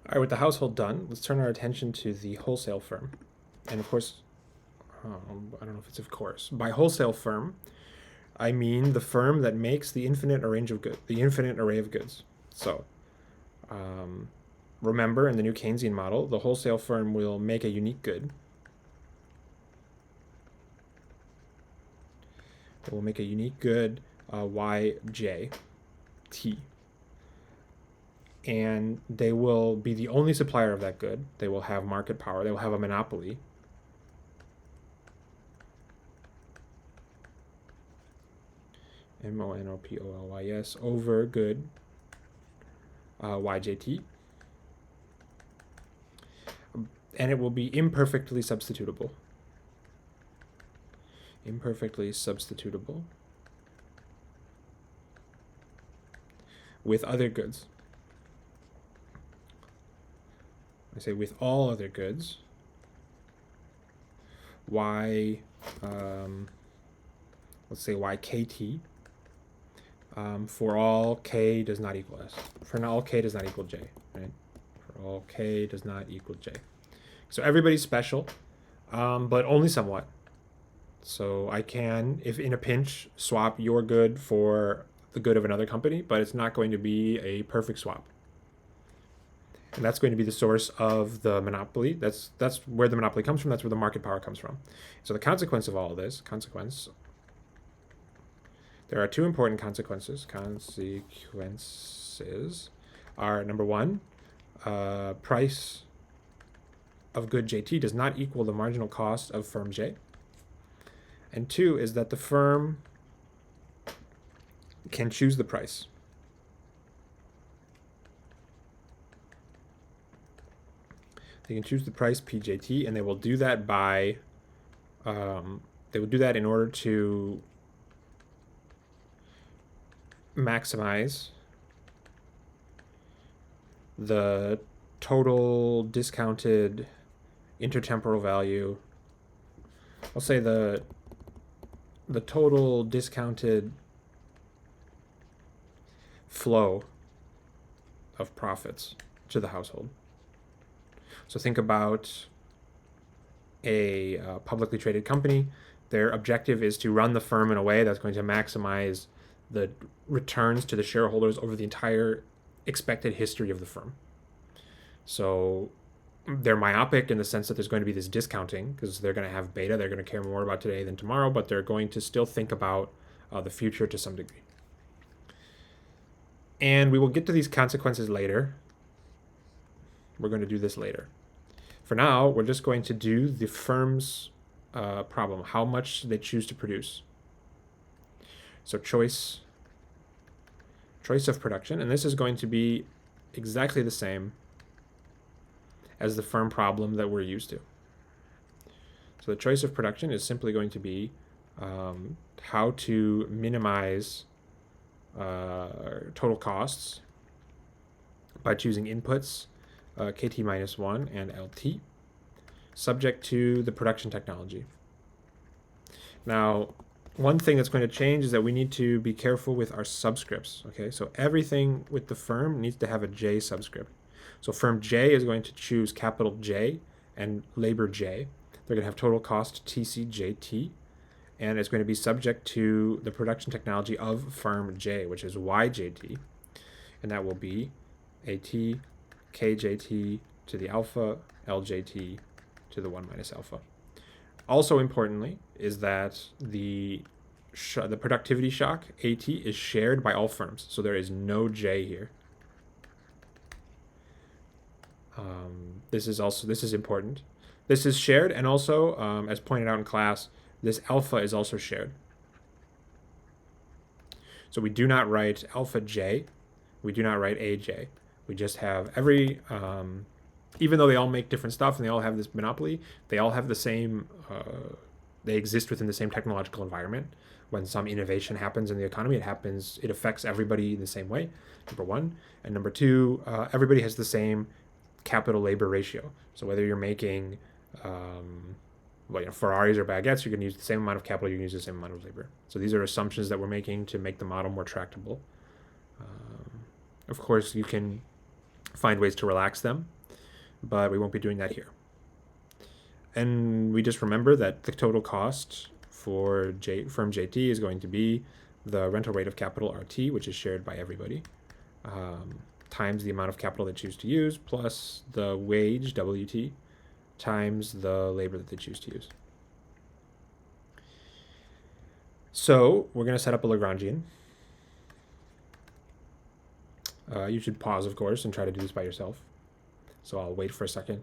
All right, with the household done, let's turn our attention to the wholesale firm. And of course, I don't know if it's of course. By wholesale firm, I mean the firm that makes the infinite array of goods. So, remember, in the new Keynesian model, the wholesale firm will make a unique good. It will make a unique good, YJ, T. And they will be the only supplier of that good. They will have market power. They will have a monopoly. MONOPOLYS over good, YJT. And it will be imperfectly substitutable. Imperfectly substitutable with other goods. I say with all other goods. Let's say YKT. For all k does not equal s. For all k does not equal j, right? For all k does not equal j. So everybody's special, but only somewhat. So I can, if in a pinch, swap your good for the good of another company, but it's not going to be a perfect swap. And that's going to be the source of the monopoly. That's where the monopoly comes from. That's where the market power comes from. So the consequence of all of this, there are two important consequences. Consequences are, number one, price of good JT does not equal the marginal cost of firm J. And two is that the firm can choose the price. They can choose the price PJT, and they will do that by, they will do that in order to maximize the total discounted intertemporal value. I'll say the total discounted flow of profits to the household. So think about a publicly traded company. Their objective is to run the firm in a way that's going to maximize the returns to the shareholders over the entire expected history of the firm. So they're myopic in the sense that there's going to be this discounting because they're going to have beta. They're going to care more about today than tomorrow, but they're going to still think about the future to some degree. And we will get to these consequences later. We're going to do this later. For now, we're just going to do the firm's problem, how much they choose to produce. So choice of production, and this is going to be exactly the same as the firm problem that we're used to. So the choice of production is simply going to be how to minimize total costs by choosing inputs KT minus 1 and LT, subject to the production technology. Now, one thing that's going to change is that we need to be careful with our subscripts. Okay, so everything with the firm needs to have a J subscript. So firm J is going to choose capital J and labor J. They're going to have total cost TCJT, and it's going to be subject to the production technology of firm J, which is YJT, and that will be AT KJT to the alpha, LJT to the 1 minus alpha. Also importantly is that the productivity shock, AT, is shared by all firms. So there is no J here. This is important. This is shared, and also, as pointed out in class, this alpha is also shared. So we do not write alpha J. We do not write AJ. We just have every, even though they all make different stuff and they all have this monopoly, they all have the same, they exist within the same technological environment. When some innovation happens in the economy, it affects everybody in the same way, number one. And number two, everybody has the same capital labor ratio. So whether you're making Ferraris or baguettes, you're going to use the same amount of capital, you're going to use the same amount of labor. So these are assumptions that we're making to make the model more tractable. Of course, you can find ways to relax them. but we won't be doing that here. And we just remember that the total cost for firm JT is going to be the rental rate of capital RT, which is shared by everybody, times the amount of capital they choose to use, plus the wage, WT, times the labor that they choose to use. So we're going to set up a Lagrangian. You should pause, of course, and try to do this by yourself. So I'll wait for a second.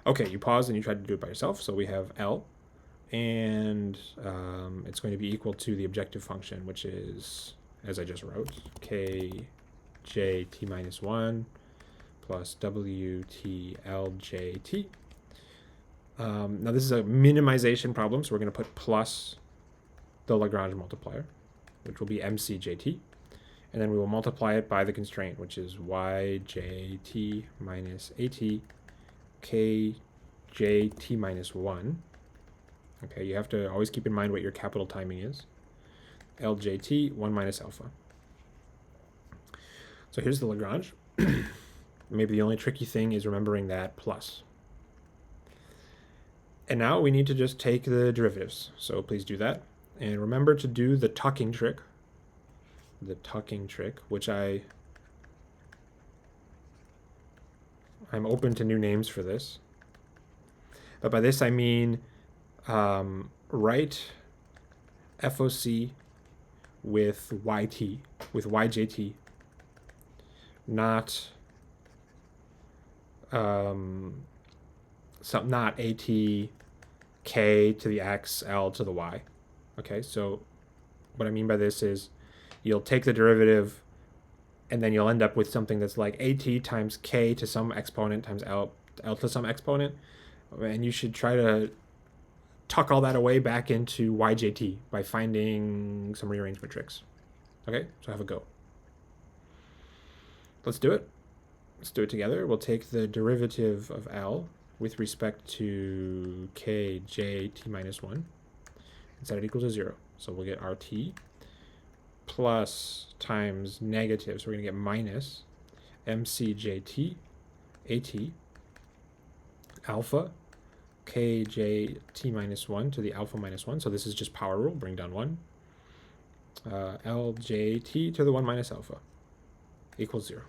Okay, you pause and you try to do it by yourself. So we have L, and it's going to be equal to the objective function, which is, as I just wrote, k j t minus 1 plus w t l j t. Now this is a minimization problem, so we're going to put plus the Lagrange multiplier, which will be mcjt. And then we will multiply it by the constraint, which is yjt minus at kjt minus 1. Okay, you have to always keep in mind what your capital timing is. ljt 1 minus alpha. So here's the Lagrange. Maybe the only tricky thing is remembering that plus. And now we need to just take the derivatives. So please do that. And remember to do the tucking trick. The tucking trick, which I'm open to new names for this. But by this I mean write FOC with YT, with YJT, not not AT K to the X, L to the Y. Okay, so what I mean by this is you'll take the derivative and then you'll end up with something that's like AT times K to some exponent times L to some exponent. And you should try to tuck all that away back into YJT by finding some rearrangement tricks. Okay, so have a go. Let's do it. Let's do it together. We'll take the derivative of L with respect to kjt minus 1 and set it equal to 0. So we'll get RT plus times negative, so we're going to get minus mcjt at alpha kjt minus 1 to the alpha minus 1. So this is just power rule, bring down 1. ljt to the 1 minus alpha equals 0.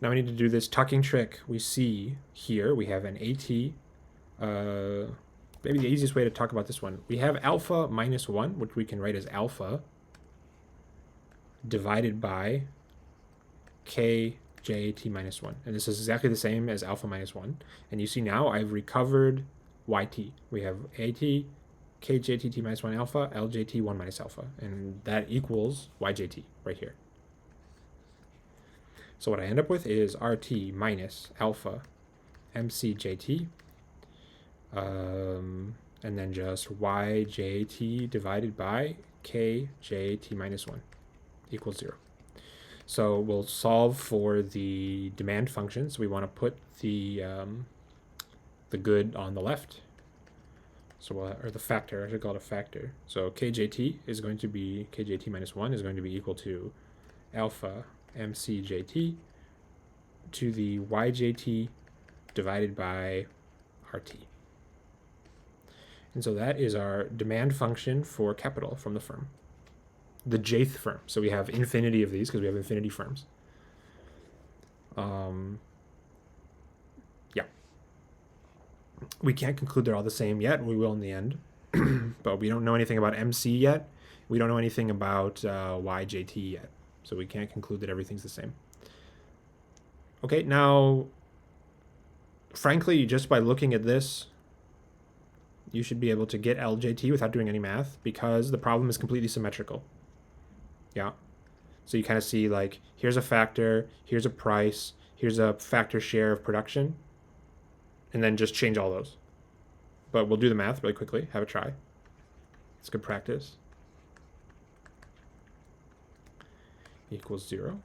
Now we need to do this tucking trick. We see here we have an AT. Maybe the easiest way to talk about this one. We have alpha minus 1, which we can write as alpha divided by kjt minus 1. And this is exactly the same as alpha minus 1. And you see now I've recovered yt. We have at kjt minus 1 alpha, ljt 1 minus alpha. And that equals yjt right here. So what I end up with is RT minus alpha mcjt, and then just yjt divided by kjt minus 1 equals 0. So we'll solve for the demand function. So we want to put the good on the left. So or the factor, I should call it a factor. So kjt is going to be, kjt minus 1 is going to be equal to alpha mcjt to the yjt divided by RT. And so that is our demand function for capital from the firm, the jth firm. So we have infinity of these because we have infinity firms. Yeah. We can't conclude they're all the same yet. We will in the end. But we don't know anything about MC yet. We don't know anything about YJT yet. So we can't conclude that everything's the same. Okay, now, frankly, just by looking at this, you should be able to get LJT without doing any math because the problem is completely symmetrical. Yeah. So you kind of see like, here's a factor, here's a price, here's a factor share of production, and then just change all those. But we'll do the math really quickly. Have a try. It's good practice. Equals 0.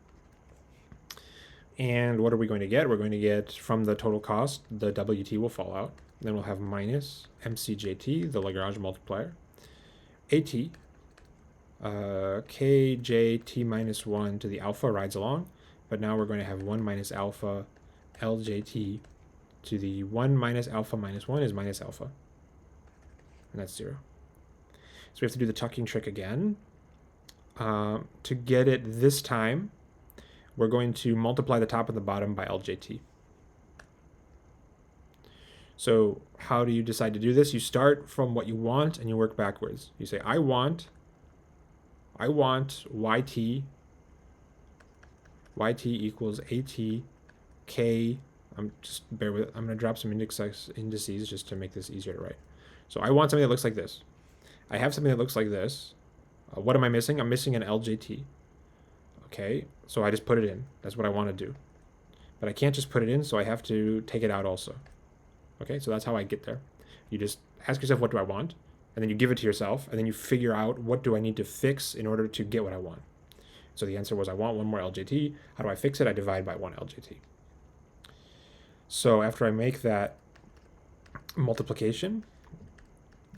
And what are we going to get? We're going to get from the total cost, the WT will fall out. Then we'll have minus mcjt, the Lagrange multiplier, at kjt minus 1 to the alpha rides along, but now we're going to have 1 minus alpha LJT to the 1 minus alpha minus 1 is minus alpha. And that's 0. So we have to do the tucking trick again. To get it this time, we're going to multiply the top and the bottom by LJT. So how do you decide to do this? You start from what you want and you work backwards. You say, I want YT equals AT K. Bear with it. I'm going to drop some indices just to make this easier to write. So I want something that looks like this. I have something that looks like this. What am I missing? I'm missing an LJT. Okay, so I just put it in. That's what I want to do. But I can't just put it in, so I have to take it out also. Okay, so that's how I get there. You just ask yourself, what do I want? And then you give it to yourself, and then you figure out, what do I need to fix in order to get what I want? So the answer was, I want one more LJT. How do I fix it? I divide by 1 LJT. So after I make that multiplication,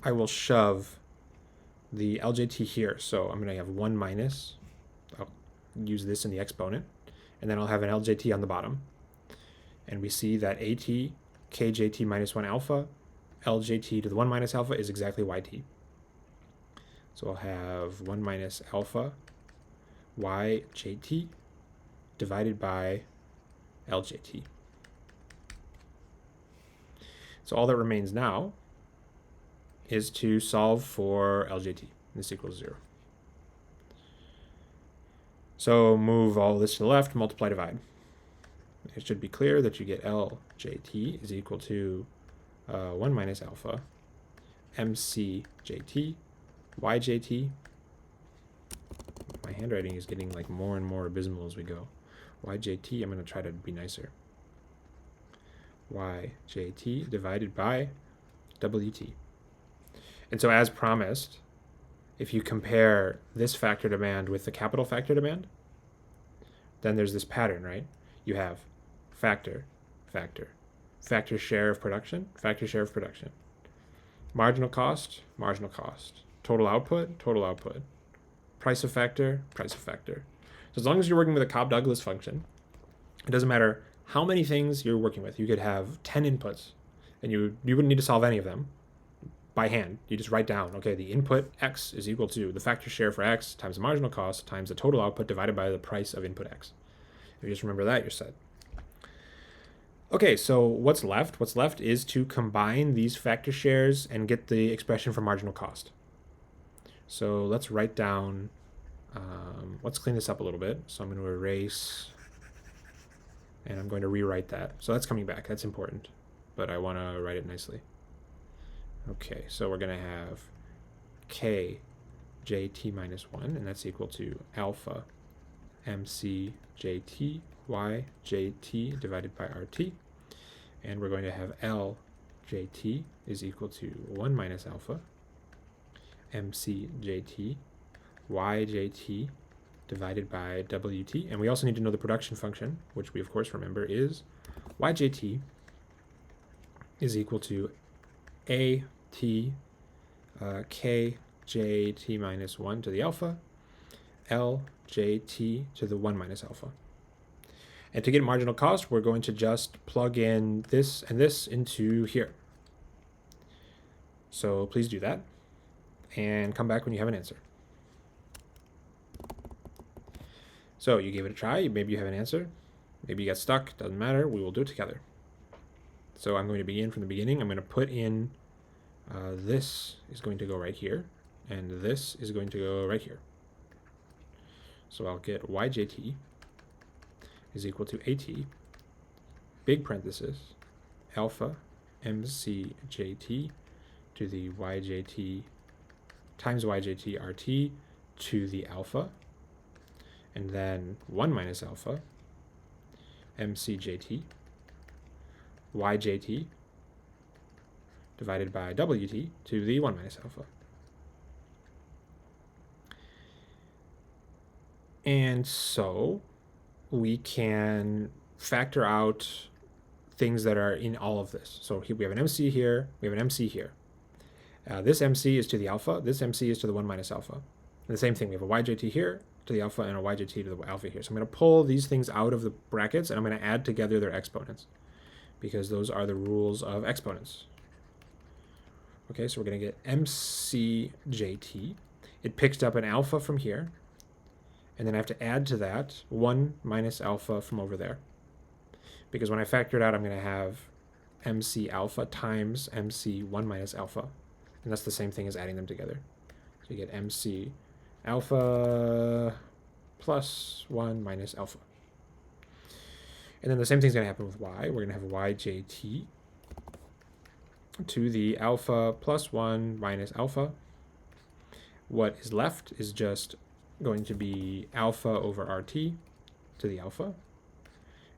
I will shove the LJT here. So I'm going to have 1 minus, I'll use this in the exponent, and then I'll have an LJT on the bottom. And we see that AT KJT minus 1 alpha, LJT to the 1 minus alpha is exactly YT. So I'll have 1 minus alpha YJT divided by LJT. So all that remains now is to solve for LJT. This equals 0. So move all this to the left, multiply, divide. It should be clear that you get LJT is equal to 1 minus alpha MCJT YJT. My handwriting is getting like more and more abysmal as we go. YJT, I'm going to try to be nicer. YJT divided by WT. And so as promised, if you compare this factor demand with the capital factor demand, then there's this pattern, right? You have factor, factor, factor share of production, factor share of production, marginal cost, total output, price of factor, price of factor. So as long as you're working with a Cobb-Douglas function, it doesn't matter how many things you're working with. You could have 10 inputs, and you wouldn't need to solve any of them by hand. You just write down, okay, the input X is equal to the factor share for X times the marginal cost times the total output divided by the price of input X. If you just remember that, you're set. Okay, so what's left? What's left is to combine these factor shares and get the expression for marginal cost. So let's write down, let's clean this up a little bit. So I'm going to erase, and I'm going to rewrite that. So that's coming back. That's important, but I want to write it nicely. Okay, so we're going to have KJT minus 1, and that's equal to alpha MCJT YJT divided by RT. And we're going to have LJT is equal to 1 minus alpha MCJT YJT divided by WT. And we also need to know the production function, which we of course remember is YJT is equal to AT KJT minus 1 to the alpha LJT to the 1 minus alpha. And to get marginal cost, we're going to just plug in this and this into here. So please do that, and come back when you have an answer. So you gave it a try, maybe you have an answer, maybe you got stuck, doesn't matter, we will do it together. So I'm going to begin from the beginning. I'm going to put in, this is going to go right here, and this is going to go right here. So I'll get YJT is equal to AT, big parenthesis, alpha MCJT to the YJT times YJT RT to the alpha, and then 1 minus alpha MCJT YJT divided by WT to the 1 minus alpha. And so we can factor out things that are in all of this. So we have an MC here, we have an MC here. This MC is to the alpha, this MC is to the 1 minus alpha. And the same thing, we have a YJT here, to the alpha and a yjt to the alpha here. So I'm going to pull these things out of the brackets, and I'm going to add together their exponents, because those are the rules of exponents. Okay, so we're going to get mcjt. It picks up an alpha from here, and then I have to add to that 1 minus alpha from over there. Because when I factor it out, I'm going to have mc alpha times mc 1 minus alpha. And that's the same thing as adding them together. So you get mc alpha plus 1 minus alpha. And then the same thing's going to happen with y. We're going to have yjt to the alpha plus 1 minus alpha. What is left is just going to be alpha over rt to the alpha,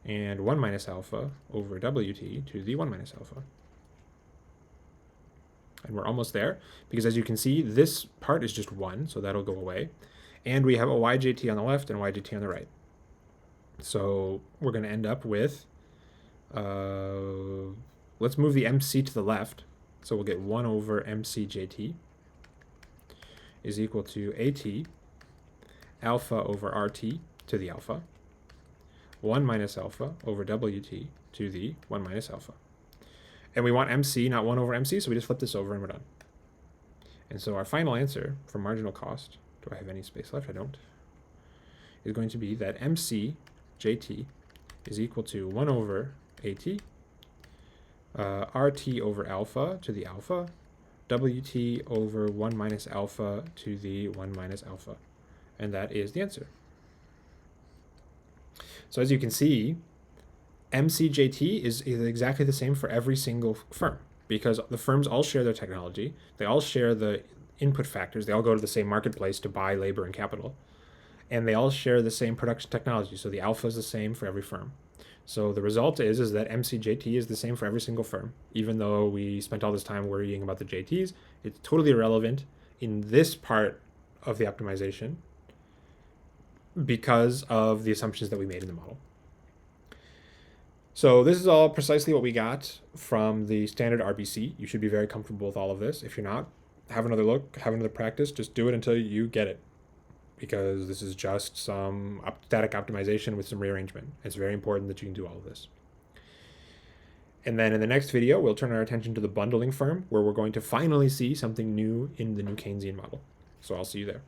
and 1 minus alpha over wt to the 1 minus alpha. And we're almost there, because as you can see, this part is just 1, so that'll go away. And we have a yjt on the left and a yjt on the right. So we're going to end up with, let's move the mc to the left. So we'll get 1 over mcjt is equal to at alpha over rt to the alpha, 1 minus alpha over wt to the 1 minus alpha. And we want mc, not 1 over mc, so we just flip this over and we're done. And so our final answer for marginal cost, do I have any space left? I don't, is going to be that mcjt is equal to 1 over at, rt over alpha to the alpha, wt over 1 minus alpha to the 1 minus alpha. And that is the answer. So as you can see, mcjt is exactly the same for every single firm, because the firms all share their technology. They all share the input factors. They all go to the same marketplace to buy labor and capital. And they all share the same production technology. So the alpha is the same for every firm. So the result is that mcjt is the same for every single firm. Even though we spent all this time worrying about the jts, it's totally irrelevant in this part of the optimization because of the assumptions that we made in the model. So this is all precisely what we got from the standard RBC. You should be very comfortable with all of this. If you're not, have another look, have another practice. Just do it until you get it, because this is just some static optimization with some rearrangement. It's very important that you can do all of this. And then in the next video, we'll turn our attention to the bundling firm, where we're going to finally see something new in the new Keynesian model. So I'll see you there.